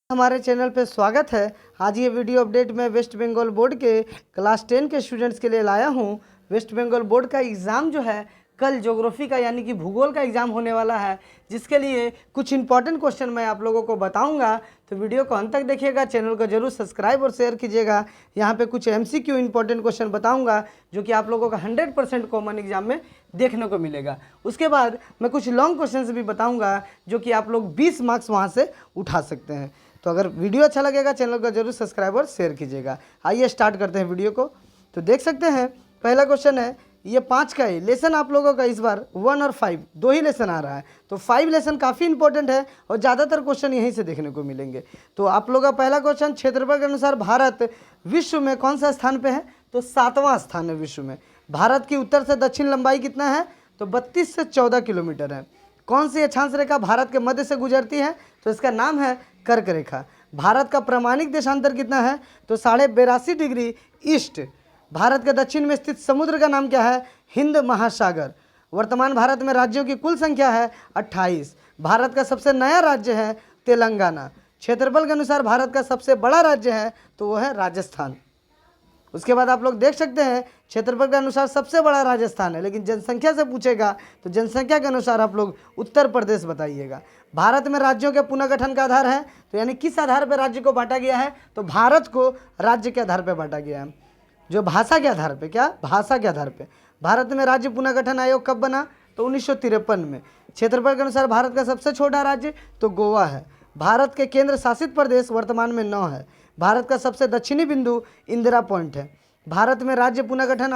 हमारे चैनल पे स्वागत है। आज ये वीडियो अपडेट मैं वेस्ट बंगाल बोर्ड के क्लास 10 के स्टूडेंट्स के लिए लाया हूँ। वेस्ट बंगाल बोर्ड का एग्ज़ाम जो है कल ज्योग्राफी का यानी कि भूगोल का एग्ज़ाम होने वाला है, जिसके लिए कुछ इंपॉर्टेंट क्वेश्चन मैं आप लोगों को बताऊंगा। तो वीडियो को अंत तक देखिएगा, चैनल को जरूर सब्सक्राइब और शेयर कीजिएगा। यहाँ पे कुछ MCQ इंपॉर्टेंट क्वेश्चन बताऊंगा जो कि आप लोगों का 100% कॉमन एग्जाम में देखने को मिलेगा। उसके बाद मैं कुछ लॉन्ग क्वेश्चन भी बताऊँगा जो कि आप लोग 20 मार्क्स वहाँ से उठा सकते हैं। तो अगर वीडियो अच्छा लगेगा चैनल को जरूर सब्सक्राइब और शेयर कीजिएगा। आइए स्टार्ट करते हैं वीडियो को। तो देख सकते हैं पहला क्वेश्चन है, ये 5 का है लेसन आप लोगों का। इस बार 1 और 5 दो ही लेसन आ रहा है, तो 5 लेसन काफ़ी इंपॉर्टेंट है और ज़्यादातर क्वेश्चन यहीं से देखने को मिलेंगे। तो आप लोगों का पहला क्वेश्चन, क्षेत्रफल के अनुसार भारत विश्व में कौन सा स्थान पे है? तो 7वां स्थान है विश्व में। भारत की उत्तर से दक्षिण लंबाई कितना है? तो 32 से 14 किलोमीटर है। कौन सी अक्षांश रेखा भारत के मध्य से गुजरती है? तो इसका नाम है कर्क रेखा। भारत का प्रमाणिक देशांतर कितना है? तो 82.5 डिग्री ईस्ट। भारत के दक्षिण में स्थित समुद्र का नाम क्या है? हिंद महासागर। वर्तमान भारत में राज्यों की कुल संख्या है 28। भारत का सबसे नया राज्य है तेलंगाना। क्षेत्रफल के अनुसार भारत का सबसे बड़ा राज्य है तो वह है राजस्थान। उसके बाद आप लोग देख सकते हैं क्षेत्रफल के अनुसार सबसे बड़ा राजस्थान है, लेकिन जनसंख्या से पूछेगा तो जनसंख्या के अनुसार आप लोग उत्तर प्रदेश बताइएगा। भारत में राज्यों के पुनर्गठन का आधार है, तो यानी किस आधार पर राज्य को बांटा गया है? तो भारत को राज्य के आधार पर बांटा गया है, जो भाषा के आधार पे। क्या? भाषा के आधार पे। भारत में राज्य पुनर्गठन आयोग कब बना? तो 1953 में। क्षेत्रफल के अनुसार भारत का सबसे छोटा राज्य तो गोवा है। भारत के केंद्र शासित प्रदेश वर्तमान में 9 है। भारत का सबसे दक्षिणी बिंदु इंदिरा पॉइंट है। भारत में राज्य पुनर्गठन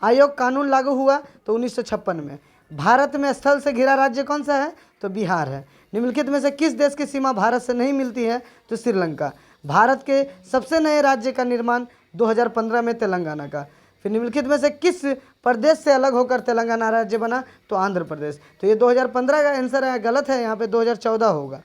आयोग कानून लागू हुआ तो 1956 में। भारत में स्थल से घिरा राज्य कौन सा है? तो बिहार है। निम्नलिखित में से किस देश की सीमा भारत से नहीं मिलती है? तो श्रीलंका। भारत के सबसे नए राज्य का निर्माण 2015 में तेलंगाना का। फिर निम्नलिखित में से किस प्रदेश से अलग होकर तेलंगाना राज्य बना? तो आंध्र प्रदेश। तो ये 2015 का आंसर है, गलत है, यहाँ पे 2014 होगा।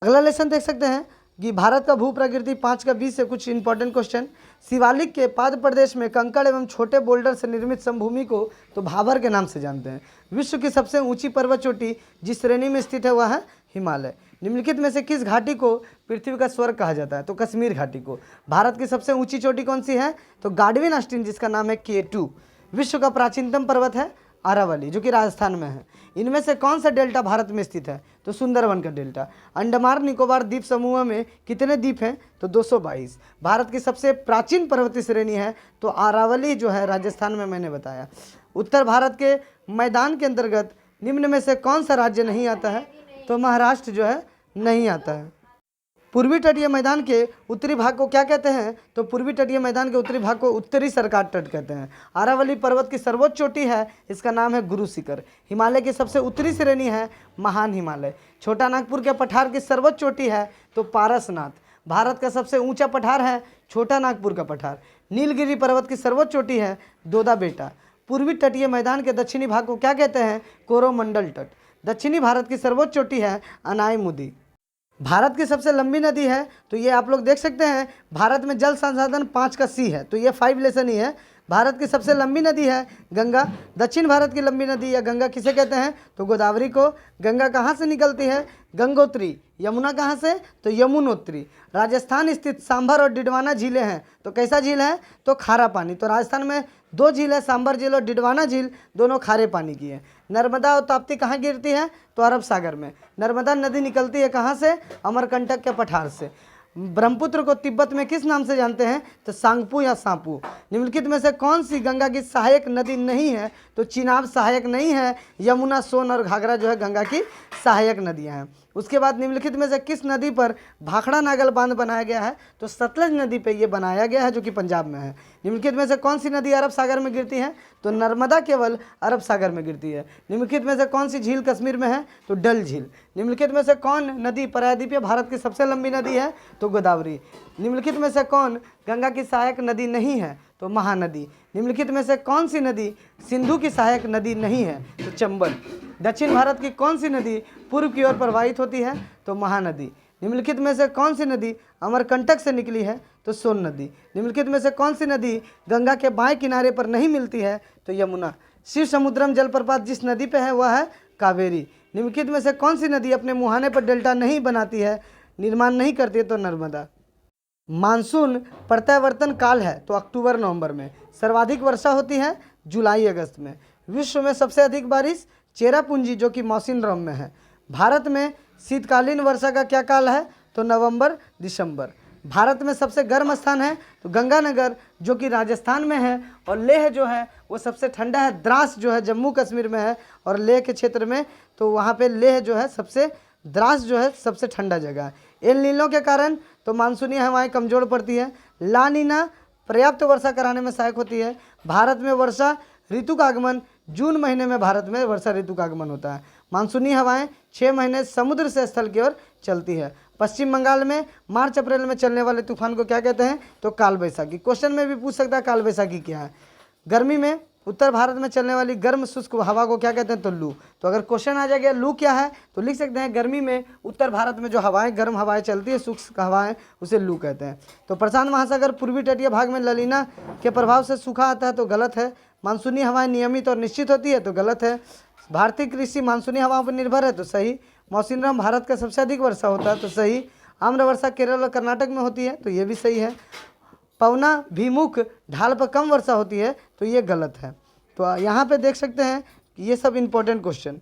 अगला लेसन देख सकते हैं कि भारत का भू प्रकृति 5 का 20 से कुछ इंपॉर्टेंट क्वेश्चन। शिवालिक के पाद प्रदेश में कंकड़ एवं छोटे बोल्डर से निर्मित समभूमि को तो भाबर के नाम से जानते हैं। विश्व की सबसे ऊंची पर्वत चोटी जिस श्रेणी में स्थित है वह है हिमालय। निम्नलिखित में से किस घाटी को पृथ्वी का स्वर्ग कहा जाता है? तो कश्मीर घाटी को। भारत की सबसे ऊंची चोटी कौन सी है? तो गाडविन आस्टीन, जिसका नाम है K2। विश्व का प्राचीनतम पर्वत है अरावली, जो कि राजस्थान में है। इनमें से कौन सा डेल्टा भारत में स्थित है? तो सुंदरवन का डेल्टा। अंडमान निकोबार द्वीप समूह में कितने द्वीप हैं? तो 222। भारत की सबसे प्राचीन पर्वतीय श्रेणी है तो अरावली, जो है राजस्थान में, मैंने बताया। उत्तर भारत के मैदान के अंतर्गत निम्न में से कौन सा राज्य नहीं आता है? तो महाराष्ट्र जो है नहीं आता है। पूर्वी तटीय मैदान के उत्तरी भाग को क्या कहते हैं? तो पूर्वी तटीय मैदान के उत्तरी भाग को उत्तरी सरकार तट कहते हैं। अरावली पर्वत की सर्वोच्च चोटी है, इसका नाम है गुरु शिखर। हिमालय की सबसे उत्तरी श्रेणी है महान हिमालय। छोटा नागपुर के पठार की सर्वोच्च चोटी है तो पारसनाथ। भारत का सबसे ऊंचा पठार है छोटा नागपुर का पठार। नीलगिरी पर्वत की सर्वोच्च चोटी है दोदा बेटा। पूर्वी तटीय मैदान के दक्षिणी भाग को क्या कहते हैं? कोरोमंडल तट। दक्षिणी भारत की सर्वोच्च चोटी है अनायमुदी। भारत की सबसे लंबी नदी है तो ये आप लोग देख सकते हैं, भारत में जल संसाधन 5 का C है, तो ये 5 लेसन ही है। भारत की सबसे लंबी नदी है गंगा। दक्षिण भारत की लंबी नदी या गंगा किसे कहते हैं? तो गोदावरी को। गंगा कहाँ से निकलती है? गंगोत्री। यमुना कहाँ से? तो यमुनोत्री। राजस्थान स्थित सांभर और डिडवाना झीलें हैं, तो कैसा झील है? तो खारा पानी। तो राजस्थान में 2 झील है, सांभर झील और डिडवाना झील, दोनों खारे पानी की है। नर्मदा और ताप्ती कहाँ गिरती है? तो अरब सागर में। नर्मदा नदी निकलती है कहाँ से? अमरकंटक के पठार से। ब्रह्मपुत्र को तिब्बत में किस नाम से जानते हैं? तो सांगपू या सांपू। निम्नलिखित में से कौन सी गंगा की सहायक नदी नहीं है? तो चिनाब सहायक नहीं है। यमुना, सोन और घाघरा जो है गंगा की सहायक नदियां हैं। उसके बाद निम्नलिखित में से किस नदी पर भाखड़ा नागल बांध बनाया गया है? तो सतलज नदी पे ये बनाया गया है, जो कि पंजाब में है। निम्नलिखित में से कौन सी नदी अरब सागर में गिरती है? तो नर्मदा केवल अरब सागर में गिरती है। निम्नलिखित में से कौन सी झील कश्मीर में है? तो डल झील। निम्नलिखित में से कौन नदी प्रायद्वीपीय भारत की सबसे लंबी नदी है? तो गोदावरी। निम्नलिखित में से कौन गंगा की सहायक नदी नहीं है? तो महानदी। निम्नलिखित में से कौन सी नदी सिंधु की सहायक नदी नहीं है? तो चंबल। दक्षिण भारत की कौन सी नदी पूर्व की ओर प्रवाहित होती है? तो महानदी। निम्नलिखित में से कौन सी नदी अमरकंटक से निकली है? तो सोन नदी। निम्नलिखित में से कौन सी नदी गंगा के बाएं किनारे पर नहीं मिलती है? तो यमुना। शिव समुद्रम जलप्रपात जिस नदी पे है वह है कावेरी। निम्नलिखित में से कौन सी नदी अपने मुहाने पर डेल्टा नहीं बनाती है? निर्माण नहीं करती है तो नर्मदा। मानसून प्रत्यावर्तन काल है तो अक्टूबर नवंबर में। सर्वाधिक वर्षा होती है जुलाई अगस्त में। विश्व में सबसे अधिक बारिश चेरापूंजी जो कि मौसिनराम में है। भारत में शीतकालीन वर्षा का क्या काल है तो नवंबर दिसंबर। भारत में सबसे गर्म स्थान है तो गंगानगर जो कि राजस्थान में है, और लेह जो है वो सबसे ठंडा है। द्रास जो है जम्मू कश्मीर में है, और लेह के क्षेत्र में तो वहाँ पे लेह जो है सबसे, द्रास जो है सबसे ठंडा जगह है। एल नीनो के कारण तो मानसूनी हवाएं कमज़ोर पड़ती है। ला नीना पर्याप्त वर्षा कराने में सहायक होती है। भारत में वर्षा ऋतु का आगमन जून महीने में भारत में वर्षा ऋतु का आगमन होता है। मानसूनी हवाएं 6 महीने समुद्र से स्थल की ओर चलती है। पश्चिम बंगाल में मार्च अप्रैल में चलने वाले तूफान को क्या कहते हैं तो काल बैसाखी। क्वेश्चन में भी पूछ सकता है काल बैसाखी क्या है। गर्मी में उत्तर भारत में चलने वाली गर्म शुष्क हवा को क्या कहते हैं तो लू। तो अगर क्वेश्चन आ जाएगा लू क्या है तो लिख सकते हैं गर्मी में उत्तर भारत में जो हवाएं गर्म हवाएं चलती है शुष्क हवाएं उसे लू कहते हैं। तो प्रशांत महासागर पूर्वी तटीय भाग में ललीना के प्रभाव से सूखा आता है तो गलत है। मानसूनी हवाएं नियमित और निश्चित होती है तो गलत है। भारतीय कृषि मानसूनी हवाओं पर निर्भर है तो सही। मौसिनराम भारत का सबसे अधिक वर्षा होता है तो सही। आम्र वर्षा केरल और कर्नाटक में होती है तो ये भी सही है। पवना भिमुख ढाल पर कम वर्षा होती है तो ये गलत है। तो यहाँ पे देख सकते हैं कि ये सब इंपॉर्टेंट क्वेश्चन।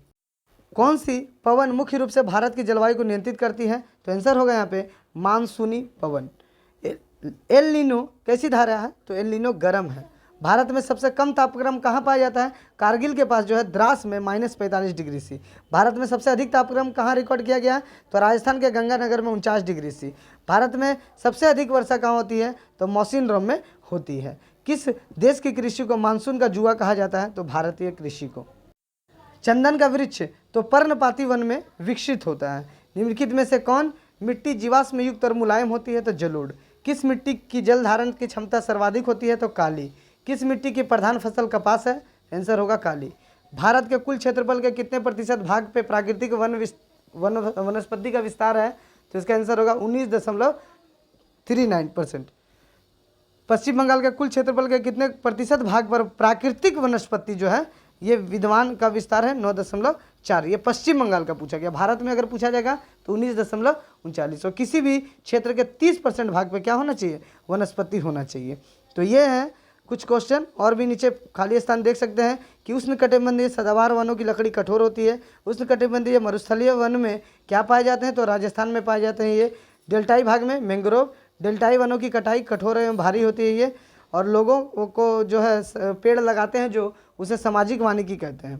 कौन सी पवन मुख्य रूप से भारत की जलवायु को नियंत्रित करती है तो आंसर होगा यहाँ पे मानसूनी पवन। एल नीनो कैसी धारा है तो एल नीनो गर्म है। भारत में सबसे कम तापक्रम कहाँ पाया जाता है कारगिल के पास जो है द्रास में -45 डिग्री सी। भारत में सबसे अधिक तापक्रम कहाँ रिकॉर्ड किया गया तो राजस्थान के गंगानगर में 49 डिग्री सी। भारत में सबसे अधिक वर्षा कहाँ होती है तो मौसिनराम में होती है। किस देश की कृषि को मानसून का जुआ कहा जाता है तो भारतीय कृषि को। चंदन का वृक्ष तो पर्णपाती वन में विकसित होता है। निम्नलिखित में से कौन मिट्टी जीवाश्म युक्त और मुलायम होती है तो जलोढ़। किस मिट्टी की जल धारण की क्षमता सर्वाधिक होती है तो काली। किस मिट्टी की प्रधान फसल कपास है आंसर होगा काली। भारत के कुल क्षेत्रफल के कितने प्रतिशत भाग पे प्राकृतिक वनस्पति का विस्तार है तो इसका आंसर होगा 19.39%। पश्चिम बंगाल के कुल क्षेत्रफल के कितने प्रतिशत भाग पर प्राकृतिक वनस्पति जो है ये विद्वान का विस्तार है 9.4। ये पश्चिम बंगाल का पूछा गया। भारत में अगर पूछा जाएगा तो 19.39। और किसी भी क्षेत्र के 30% भाग पे क्या होना चाहिए वनस्पति होना चाहिए। तो ये है कुछ क्वेश्चन। और भी नीचे खाली स्थान देख सकते हैं कि उष्णकटिबंधीय सदाबहार वनों की लकड़ी कठोर होती है। उष्णकटिबंधीय मरुस्थलीय वन में क्या पाए जाते हैं तो राजस्थान में पाए जाते हैं ये। डेल्टाई भाग में मैंग्रोव। डेल्टाई वनों की कटाई कठोर एवं भारी होती है ये। और लोगों को जो है पेड़ लगाते हैं जो उसे सामाजिक वानिकी कहते हैं।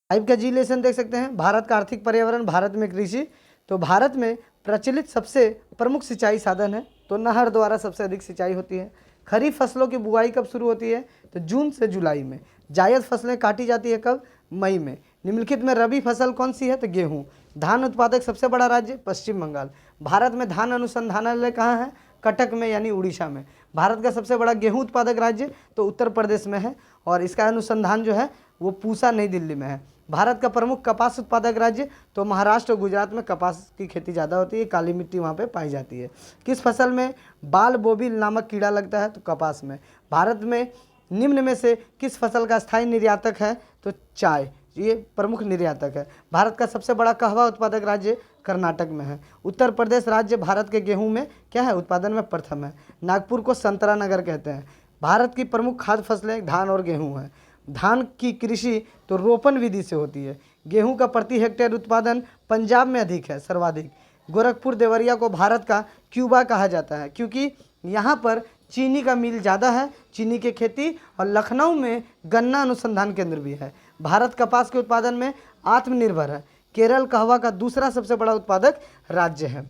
5 का जी लेसन देख सकते हैं। भारत का आर्थिक पर्यावरण, भारत में कृषि। तो भारत में प्रचलित सबसे प्रमुख सिंचाई साधन है तो नहर द्वारा सबसे अधिक सिंचाई होती है। खरीफ फसलों की बुआई कब शुरू होती है तो जून से जुलाई में। जायद फसलें काटी जाती है कब मई में। निम्नलिखित में रबी फसल कौन सी है तो गेहूँ। धान उत्पादक सबसे बड़ा राज्य पश्चिम बंगाल। भारत में धान अनुसंधानालय कहाँ है कटक में यानी उड़ीसा में। भारत का सबसे बड़ा गेहूं उत्पादक राज्य तो उत्तर प्रदेश में है, और इसका अनुसंधान जो है वो पूसा नई दिल्ली में है। भारत का प्रमुख कपास उत्पादक राज्य तो महाराष्ट्र और गुजरात में कपास की खेती ज़्यादा होती है। काली मिट्टी वहाँ पे पाई जाती है। किस फसल में बाल बोबिल नामक कीड़ा लगता है तो कपास में। भारत में निम्न में से किस फसल का स्थायी निर्यातक है तो चाय, ये प्रमुख निर्यातक है। भारत का सबसे बड़ा कहवा उत्पादक राज्य कर्नाटक में है। उत्तर प्रदेश राज्य भारत के गेहूं में क्या है उत्पादन में प्रथम है। नागपुर को संतरा नगर कहते हैं। भारत की प्रमुख खाद्य फसलें धान और गेहूं हैं। धान की कृषि तो रोपण विधि से होती है। गेहूं का प्रति हेक्टेयर उत्पादन पंजाब में अधिक है सर्वाधिक। गोरखपुर देवरिया को भारत का क्यूबा कहा जाता है क्योंकि यहाँ पर चीनी का मिल ज़्यादा है, चीनी की खेती। और लखनऊ में गन्ना अनुसंधान केंद्र भी है। भारत कपास के उत्पादन में आत्मनिर्भर है। केरल कहवा का दूसरा सबसे बड़ा उत्पादक राज्य है।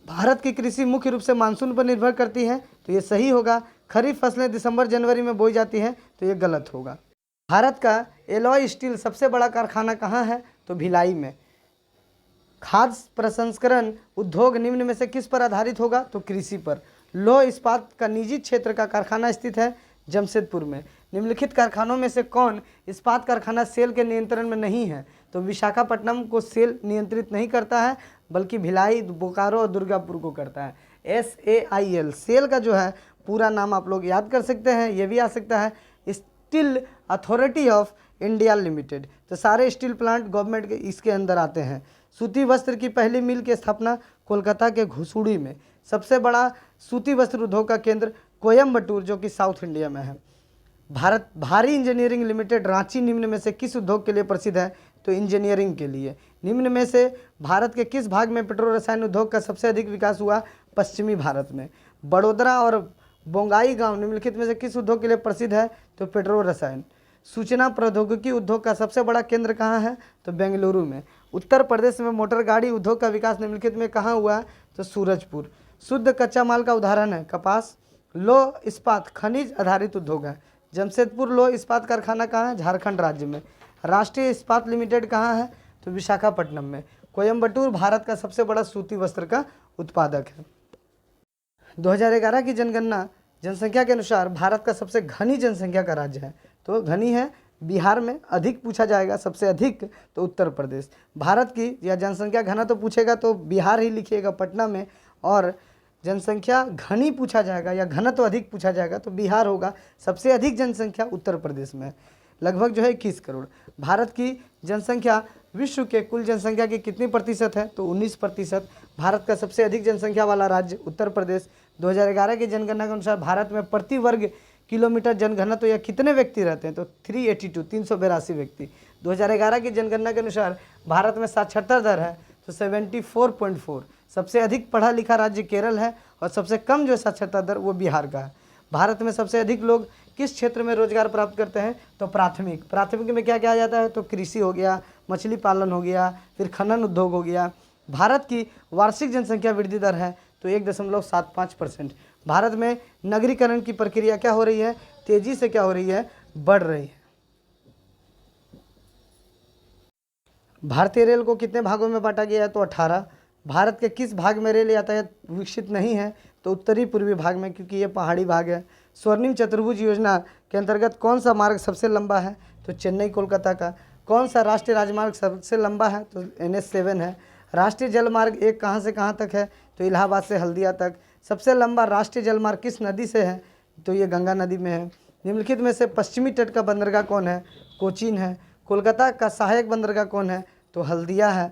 भारत की कृषि मुख्य रूप से मानसून पर निर्भर करती है तो ये सही होगा। खरीफ फसलें दिसंबर जनवरी में बोई जाती हैं तो ये गलत होगा। भारत का एलॉय स्टील सबसे बड़ा कारखाना कहाँ है तो भिलाई में। खाद्य प्रसंस्करण उद्योग निम्न में से किस पर आधारित होगा तो कृषि पर। लौह इस्पात का निजी क्षेत्र का कारखाना स्थित है जमशेदपुर में। निम्नलिखित कारखानों में से कौन इस्पात कारखाना सेल के नियंत्रण में नहीं है तो विशाखापट्टनम को सेल नियंत्रित नहीं करता है बल्कि भिलाई, बोकारो और दुर्गापुर को करता है। SAIL सेल का जो है पूरा नाम आप लोग याद कर सकते हैं, ये भी आ सकता है steel authority of India limited. तो सारे स्टील प्लांट गवर्नमेंट के इसके अंदर आते हैं। सूती वस्त्र की पहली मिल की स्थापना कोलकाता के घुसुड़ी में। सबसे बड़ा सूती वस्त्र उद्योग का केंद्र कोयम्बटूर जो कि साउथ इंडिया में है। भारत भारी इंजीनियरिंग लिमिटेड रांची निम्न में से किस उद्योग के लिए प्रसिद्ध है? तो इंजीनियरिंग के लिए। निम्न में से भारत के किस भाग में पेट्रो रसायन उद्योग का सबसे अधिक विकास हुआ? पश्चिमी भारत में। बड़ोदरा और बोंगाई गांव निम्नलिखित में से किस उद्योग के लिए प्रसिद्ध है? तो पेट्रो रसायन। सूचना प्रौद्योगिकी उद्योग का सबसे बड़ा केंद्र कहाँ है? तो बेंगलुरु में। उत्तर प्रदेश में मोटर गाड़ी उद्योग का विकास निम्नलिखित में कहाँ हुआ? तो सूरजपुर। शुद्ध कच्चा माल का उदाहरण है कपास। लौह इस्पात खनिज आधारित उद्योग है। जमशेदपुर लौह इस्पात कारखाना कहाँ है? झारखंड राज्य में। राष्ट्रीय इस्पात लिमिटेड कहाँ है? तो विशाखापट्टनम में। कोयम्बटूर भारत का सबसे बड़ा सूती वस्त्र का उत्पादक है। 2011 की जनगणना जनसंख्या के अनुसार भारत का सबसे घनी जनसंख्या का राज्य है। तो घनी है बिहार में। अधिक पूछा जाएगा सबसे अधिक तो उत्तर प्रदेश। भारत की या जनसंख्या घना तो पूछेगा तो बिहार ही लिखिएगा पटना में, और जनसंख्या घनी पूछा जाएगा या घनत्व तो अधिक पूछा जाएगा तो बिहार होगा। सबसे अधिक जनसंख्या उत्तर प्रदेश में, लगभग जो है 21 करोड़। भारत की जनसंख्या विश्व के कुल जनसंख्या की कितनी प्रतिशत है? तो 19%। भारत का सबसे अधिक जनसंख्या वाला राज्य उत्तर प्रदेश। 2011 की जनगणना के अनुसार भारत में प्रति वर्ग किलोमीटर जनघनत्व या कितने व्यक्ति रहते हैं? तो 382 व्यक्ति। 2011 की जनगणना के अनुसार भारत में साक्षरता दर है तो 74.4। सबसे अधिक पढ़ा लिखा राज्य केरल है और सबसे कम जो साक्षरता दर वो बिहार का है। भारत में सबसे अधिक लोग किस क्षेत्र में रोजगार प्राप्त करते हैं? तो प्राथमिक में क्या किया जाता है? तो कृषि हो गया, मछली पालन हो गया, फिर खनन उद्योग हो गया। भारत की वार्षिक जनसंख्या वृद्धि दर है तो 1.75%। भारत में नगरीकरण की प्रक्रिया क्या हो रही है? तेजी से क्या हो रही है? बढ़ रही है। भारतीय रेल को कितने भागों में बांटा गया है? तो 18। भारत के किस भाग में रेल यातायात विकसित नहीं है? तो उत्तरी पूर्वी भाग में, क्योंकि ये पहाड़ी भाग है। स्वर्णिम चतुर्भुज योजना के अंतर्गत कौन सा मार्ग सबसे लंबा है? तो चेन्नई कोलकाता का। कौन सा राष्ट्रीय राजमार्ग सबसे लंबा है? तो NH7 है। राष्ट्रीय जल मार्ग 1 कहाँ से कहाँ तक है? तो इलाहाबाद से हल्दिया तक। सबसे लंबा राष्ट्रीय जल मार्ग किस नदी से है? तो ये गंगा नदी में है। निम्नलिखित में से पश्चिमी तट का बंदरगाह कौन है? कोचीन है। कोलकाता का सहायक बंदरगाह कौन है? तो हल्दिया है।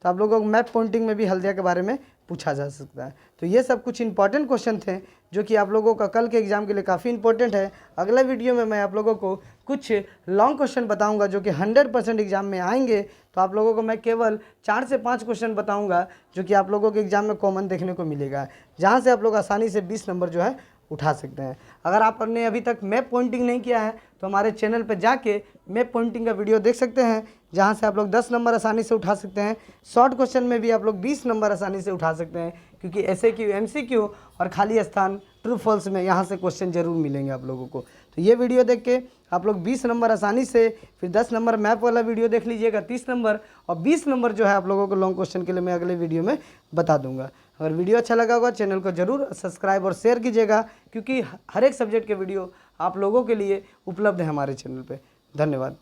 तो आप लोगों को मैप पॉइंटिंग में भी हल्दिया के बारे में पूछा जा सकता है। तो ये सब कुछ इंपॉर्टेंट क्वेश्चन थे जो कि आप लोगों का कल के एग्जाम के लिए काफ़ी इंपॉर्टेंट है। अगले वीडियो में मैं आप लोगों को कुछ लॉन्ग क्वेश्चन बताऊंगा जो कि 100% एग्जाम में आएंगे। तो आप लोगों को मैं केवल 4 से 5 क्वेश्चन बताऊंगा जो कि आप लोगों के एग्जाम में कॉमन देखने को मिलेगा, जहां से आप लोग आसानी से 20 नंबर जो है उठा सकते हैं। अगर आपने अभी तक मैप पॉइंटिंग नहीं किया है तो हमारे चैनल पर जाके मैप पॉइंटिंग का वीडियो देख सकते हैं, जहां से आप लोग 10 नंबर आसानी से उठा सकते हैं। शॉर्ट क्वेश्चन में भी आप लोग 20 नंबर आसानी से उठा सकते हैं, क्योंकि SAQ, MCQ और खाली स्थान ट्रू फॉल्स में यहाँ से क्वेश्चन जरूर मिलेंगे आप लोगों को। तो ये वीडियो देख के आप लोग 20 नंबर आसानी से, फिर 10 नंबर मैप वाला वीडियो देख लीजिएगा 30 नंबर, और 20 नंबर जो है आप लोगों को लॉन्ग क्वेश्चन के लिए मैं अगले वीडियो में बता दूंगा। अगर वीडियो अच्छा लगा होगा चैनल को जरूर सब्सक्राइब और शेयर कीजिएगा, क्योंकि हर एक सब्जेक्ट के वीडियो आप लोगों के लिए उपलब्ध है हमारे चैनल पर। धन्यवाद।